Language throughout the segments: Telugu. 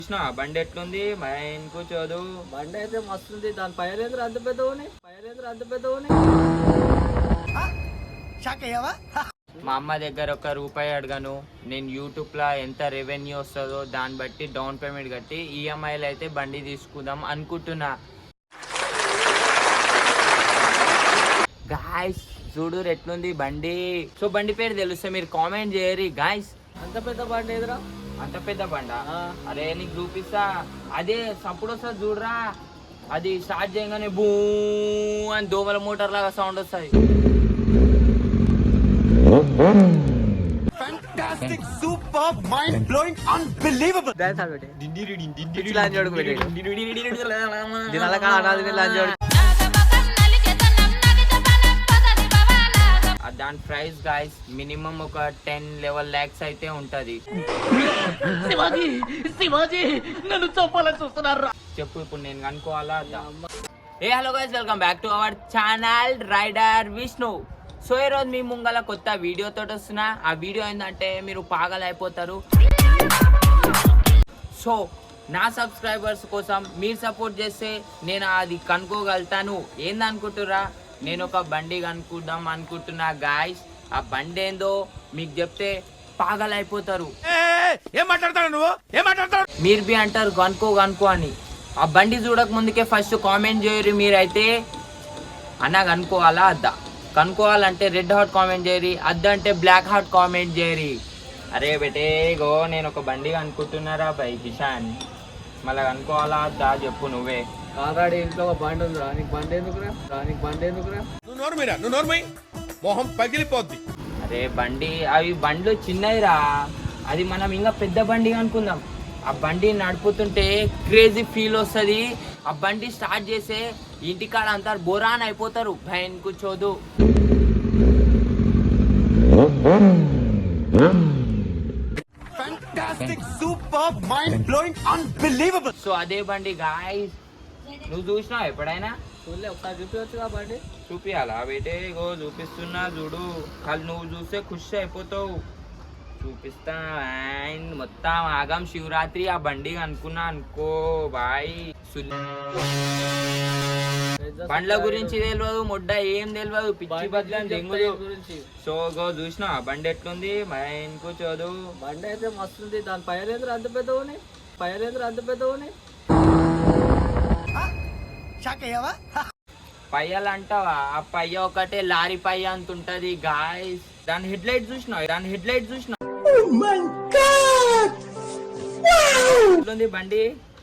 చూసినా బండి ఎట్లుంది మైన్ కూర్చోదు. బండి అయితే మస్తుంది. దాని పైరేంద్ర అంత పెద్ద మా అమ్మ దగ్గర ₹1 అడగను. నేను యూట్యూబ్ లా ఎంత రెవెన్యూ వస్తుందో దాన్ని బట్టి డౌన్ పేమెంట్ కట్టి ఈఎంఐలు అయితే బండి తీసుకుందాం అనుకుంటున్నా. గాయస్ చూడు ఎట్లుంది బండి. సో బండి పేరు తెలిస్తే మీరు కామెంట్ చేయరు గాయస్. అంత పెద్ద బండి ఎదురా? అంత పెద్ద బండా? అరే నీకు చూపిస్తా. అదే సప్పుడు వస్తుంది చూడరా, అది స్టార్ట్ చేయగానే బూ అని దోమల మోటార్ లాగా సౌండ్ వస్తుంది. Fantastic, super, mind-blowing, unbelievable. Dance ఆడు ఇట్లా అని చూడు పెట్టి దీనిలా కాదు చూడు. దాని ప్రైస్ గాయస్ మినిమం ఒక 10-11 lakhs అయితే ఉంటది. నన్ను చంపాలని చూస్తున్నారు. చెప్పు ఇప్పుడు నేను కనుక్కోవాలా? Hello guys, welcome back to our channel rider Vishnu. So ఈ రోజు మీ ముంగల కొత్త వీడియో తోటి వస్తున్నా. ఆ వీడియో ఏంటంటే మీరు పాగలు అయిపోతారు. సో నా సబ్స్క్రైబర్స్ కోసం మీరు సపోర్ట్ చేస్తే నేను అది కనుక్కోగలుగుతాను. ఏందనుకుంటురా, నేను ఒక బండి కనుక్కుందాం అనుకుంటున్నా గాయస్. ఆ బండి ఏందో మీకు చెప్తే పాగలు అయిపోతారు. మీరు బి అంటారు కనుక్కో అని. ఆ బండి చూడక ముందుకే ఫస్ట్ కామెంట్ చేయరు మీరైతే, అన్న కనుక్కోవాలా అద్దా. కనుక్కోవాలంటే రెడ్ హాట్ కామెంట్ చేయరి, అద్దంటే బ్లాక్ హాట్ కామెంట్ చేయరి. అరే బెటే గో నేను ఒక బండి అనుకుంటున్నారా బై కిషాన్, మళ్ళీ కనుక్కోవాలా అద్దా చెప్పు నువ్వే. ఆల్రెడీ ఇంట్లో ఒక బండి ఉందిరా, నీకు బండి ఎందుకురా? నువ్వు మొహం పగిలిపోద్ది. అరే బండి అవి బండ్లు చిన్నదిరా, అది మనం ఇంకా పెద్ద బండి అనుకుందాం. ఆ బండి నడుపుతుంటే క్రేజీ ఫీల్ వస్తుంది. ఆ బండి స్టార్ట్ చేసే ఇంటికాడ అంతా బోరాన్ అయిపోతారు. భయం కూర్చోదు. Fantastic, super, mind-blowing, unbelievable. So అదే బండి గాయస్. నువ్వు చూసినావు ఎప్పుడైనా? చూడలే, ఒకసారి చూపించవచ్చు బండి. చూపియాలా బేటే? ఇగో చూపిస్తున్నా చూడు. వాళ్ళు నువ్వు చూస్తే ఖుషి అయిపోతావు. చూపిస్తా. అండ్ మొత్తం ఆగం శివరాత్రి ఆ బండి అనుకున్నా అనుకో బాయ్. బండ్ల గురించి తెలియదు, మొడ్డ ఏం తెలియదు, పిచ్చి బద్దలని దెంగులు గురించి. సో గో చూసినా బండి ఎట్లుంది మైన్ కూర్చోదు. బండి అయితే మస్తుంది. దాని పైరేంద్ర అంత పెద్ద పయ్యలు అంటావా? ఆ పయ్య ఒకటే లారీ పయ్య అంత ఉంటది గాయస్. దాని హెడ్ లైట్ చూసినా బండి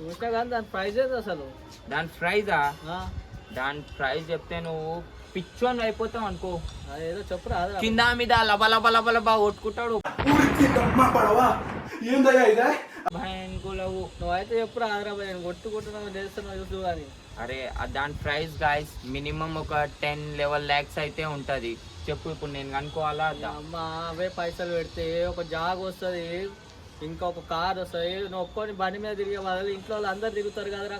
చూసినా కానీ దాని ప్రైజ్ ఏంది అసలు? దాని ప్రైజా? దాని ప్రైజ్ చెప్తే నువ్వు పిచ్చోని అయిపోతావు అనుకో. ఏదో చెప్పురా. కింద మీద లబ లబ లబ లబ కొట్టుకుంటాడు. నువ్వైతే చెప్పురా. ఆదరా నేను కొట్టుకుంటున్నావు చేస్తున్నావు చూసు కానీ. అరే దాని ప్రైస్ గాయస్ మినిమం ఒక 10-11 lakhs అయితే ఉంటది. చెప్పు ఇప్పుడు నేను కనుక్కోవాలా? అమ్మా అవే పైసలు పెడితే ఒక జాగ్ వస్తుంది, ఇంకా ఒక కార్ వస్తుంది. నువ్వు ఒక్కొని బండి మీద తిరిగే వాళ్ళు ఇంట్లో వాళ్ళు అందరు తిరుగుతారు కదరా.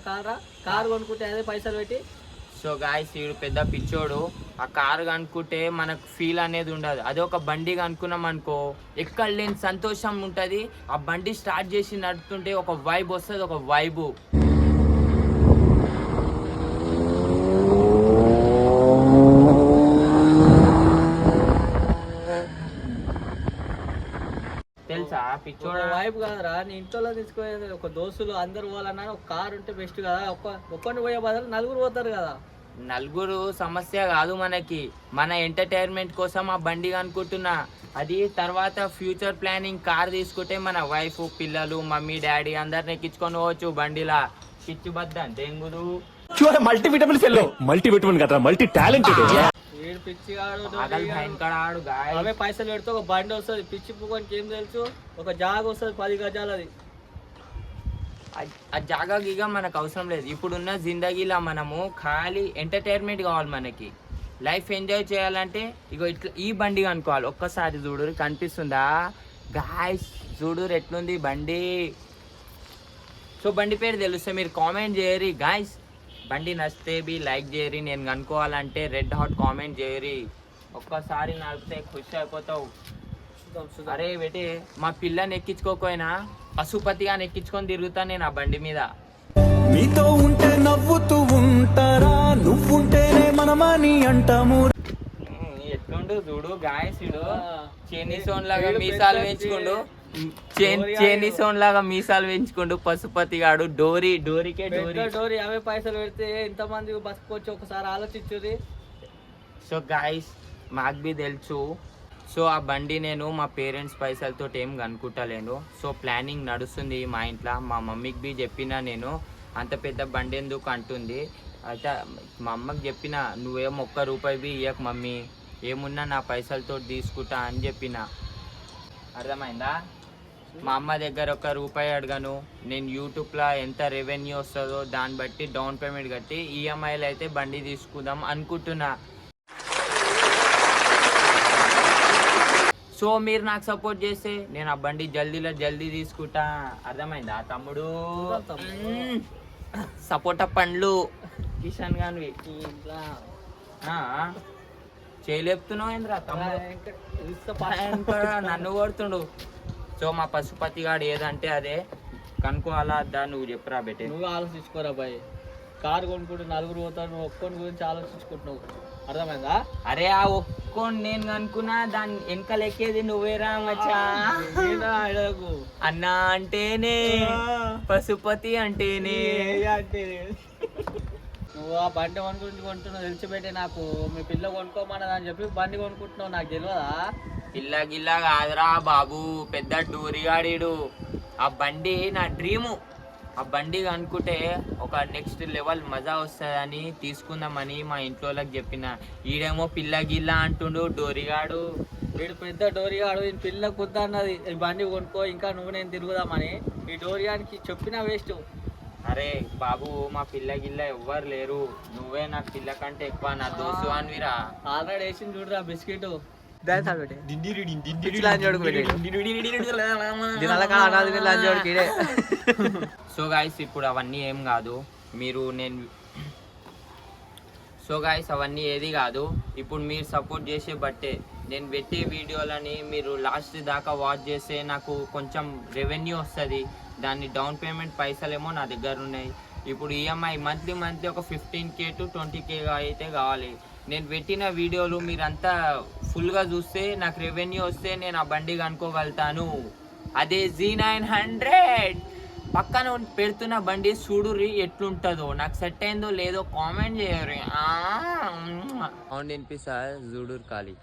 కారు కొనుక్కుంటే అదే పైసలు పెట్టి. సో గాయస్ వీడు పెద్ద పిచ్చోడు. ఆ కారు కనుక్కుంటే మనకు ఫీల్ అనేది ఉండదు. అదే ఒక బండి కనుక్కున్నాం అనుకో, ఎక్కడ లేని సంతోషం ఉంటుంది. ఆ బండి స్టార్ట్ చేసి నడుపుతుంటే ఒక వైబ్ వస్తుంది, ఒక వైబు. తెలుసా పిచ్చోడు వైబ్ కాదురా. నీ ఇంట్లో తీసుకుపోయేది ఒక దోస్తులు అందరు పోవాలన్నా ఒక కారు ఉంటే బెస్ట్ కదా. ఒక్కరిని పోయే బదులు నలుగురు పోతారు కదా. నలుగురు సమస్య కాదు మనకి, మన ఎంటర్టైన్మెంట్ కోసం ఆ బండి అనుకుంటున్నా. అది తర్వాత ఫ్యూచర్ ప్లానింగ్ కార్ తీసుకుంటే మన వైఫ్, పిల్లలు, మమ్మీ, డాడీ అందరిని ఎక్కించుకొని పోవచ్చు బండిలా. పిచ్చి బద్ద దెంగులు. మల్టీవిటమిన్ కదా, మల్టీ టాలెంటెడ్. వీడు పిచ్చిగాడు. అవే పైసలు పెడితే ఒక బండి వస్తుంది. పిచ్చి పువ్వుకి ఏం తెలుసు? ఒక జాగ వస్తుంది 10 గజాలు. అది ఆ జాగా గీగా మనకు అవసరం లేదు. ఇప్పుడున్న జిందగీలో మనము ఖాళీ ఎంటర్టైన్మెంట్ కావాలి. మనకి లైఫ్ ఎంజాయ్ చేయాలంటే ఇగో ఇట్లా ఈ బండి అనుకోవాలి. ఒక్కసారి చూడు, కనిపిస్తుందా గాయస్? చూడు ఎట్లుంది బండి. సో బండి పేరు తెలిస్తే మీరు కామెంట్ చేయరి గాయస్. బండి నచ్చితే బి లైక్ చేయరి. నేను కనుక్కోవాలంటే రెడ్ హాట్ కామెంట్ చేయరి. ఒక్కసారి నడిపితే ఖుషి అయిపోతావు. అరే బేటే మా పిల్లని ఎక్కించుకోకపోయినా పశుపతి అని ఎక్కించుకొని తిరుగుతాను నేను ఆ బండి మీద. నీతో ఉంటే నవ్వుతూ ఉంటారా, నువ్వుంటేనే మనమని అంటాము. ఎట్లుండు చూడు గాయసుడు, ఆ. చేనిసోన్ లాగా వీడు మీసాలు పెద్ద పెంచుకుండు, డోరీ చేనిసోన్ లాగా మీసాలు పెంచుకుండు పశుపతి గాడు. డోరీకే డోరీ. పెద్ద డోరీ అవే పైసలు పెడితే ఎంతమంది బతుకోవచ్చు ఒకసారి ఆలోచించుది. సో గాయస్ మాకు బి తెలుసు. సో ఆ బండి నేను మా పేరెంట్స్ పైసలతో ఏం కనుక్కుంటలేను. సో ప్లానింగ్ నడుస్తుంది మా ఇంట్లో. మా మమ్మీకి బి చెప్పిన నేను, అంత పెద్ద బండి ఎందుకు అంటుంది. అయితే మా అమ్మకి చెప్పిన, నువ్వేం ₹1 బి ఇయ్యకు మమ్మీ, ఏమున్నా నా పైసలతో తీసుకుంటా అని చెప్పిన. అర్థమైందా? మా అమ్మ దగ్గర ₹1 అడగను. నేను యూట్యూబ్లో ఎంత రెవెన్యూ వస్తుందో దాన్ని బట్టి డౌన్ పేమెంట్ కట్టి ఈఎంఐలు అయితే బండి తీసుకుందాం అనుకుంటున్నా. సో మీరు నాకు సపోర్ట్ చేస్తే నేను ఆ బండి జల్దీ తీసుకుంటా. అర్థమైందా తమ్ముడు? సపోటా పండ్లు కిషన్ గానివి చేయలేపుతున్నావు ఏంద్రా తమ్ముడు? నన్ను కొడుతుండు. సో మా పశుపతి గాడు ఏదంటే అదే కనుక్కోవాలా అద్దా నువ్వు చెప్పురా బెట్టే. నువ్వు ఆలోచించుకోరా బాయ్. కారు కొనుక్కుంటే నలుగురు పోతారు, నువ్వు ఒక్కొని గురించి ఆలోచించుకుంటున్నావు. అర్థమైందా? అరే ఆ ఒక్కోని నేను అనుకున్నా, దాని వెనకాల ఎక్కేది నువ్వేరా మచ్చా. అడగకు. అన్నా అంటేనే పశుపతి అంటేనే. నువ్వు ఆ బండి కొనుక్కుంటూ కొంటున్నావు తెలిసిపెట్టే నాకు. మీ పిల్ల కొనుక్కోమన్నది అని చెప్పి బండి కొనుక్కుంటున్నావు, నాకు తెలియదా? పిల్ల గిల్ల కాదురా బాబు, పెద్ద డూరిగాడీడు. ఆ బండి నా డ్రీము. ఆ బండి అనుకుంటే ఒక నెక్స్ట్ లెవెల్ మజా వస్తుందని తీసుకుందామని మా ఇంట్లో వాళ్ళకి చెప్పిన. ఈడేమో పిల్ల గిల్ల అంటుండు డోరిగాడు. వీడు పెద్ద డోరిగాడు. ఈ పిల్ల కుద్ద అన్నది ఈ బండి కొనుక్కో, ఇంకా నువ్వు నేను తిరుగుదామని. ఈ డోరిగానికి చెప్పినా వేస్ట్. అరే బాబు మా పిల్ల గిల్ల ఎవ్వరు లేరు, నువ్వే నా పిల్ల కంటే ఎక్కువ నా దోస్తు అనివిరా. ఆల్రెడీ వేసింది చూడరా బిస్కెట్. సో గాయస్ ఇప్పుడు అవన్నీ ఏం కాదు, మీరు నేను సో గాయస్ అవన్నీ ఏది కాదు, ఇప్పుడు మీరు సపోర్ట్ చేసే బట్టే నేను పెట్టే వీడియోలని మీరు లాస్ట్ దాకా వాచ్ చేస్తే నాకు కొంచెం రెవెన్యూ వస్తుంది. దాన్ని డౌన్ పేమెంట్ పైసలేమో నా దగ్గర ఉన్నాయి. ఇప్పుడు ఈఎంఐ మంత్లీ ఒక 15K to 20K అయితే కావాలి. నేను పెట్టిన వీడియోలు మీరంతా ఫుల్గా చూస్తే నాకు రెవెన్యూ వస్తే నేను ఆ బండి కనుక్కోగలుగుతాను. అదే Z900 పక్కన పెడుతున్న బండి చూడురి ఎట్లుంటుందో. నాకు సెట్ అయిందో లేదో కామెంట్ చేయరు. అవును వినిపిస్తా చూడురు ఖాళీ.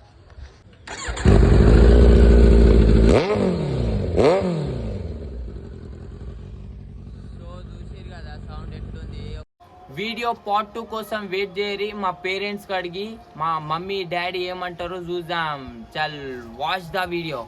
వీడియో పార్ట్ 2 కోసం వెయిట్ చేయరి. మా పేరెంట్స్ అడిగి మా మమ్మీ డాడీ ఏమంటారో చూద్దాం. చల్ వాచ్ ద వీడియో.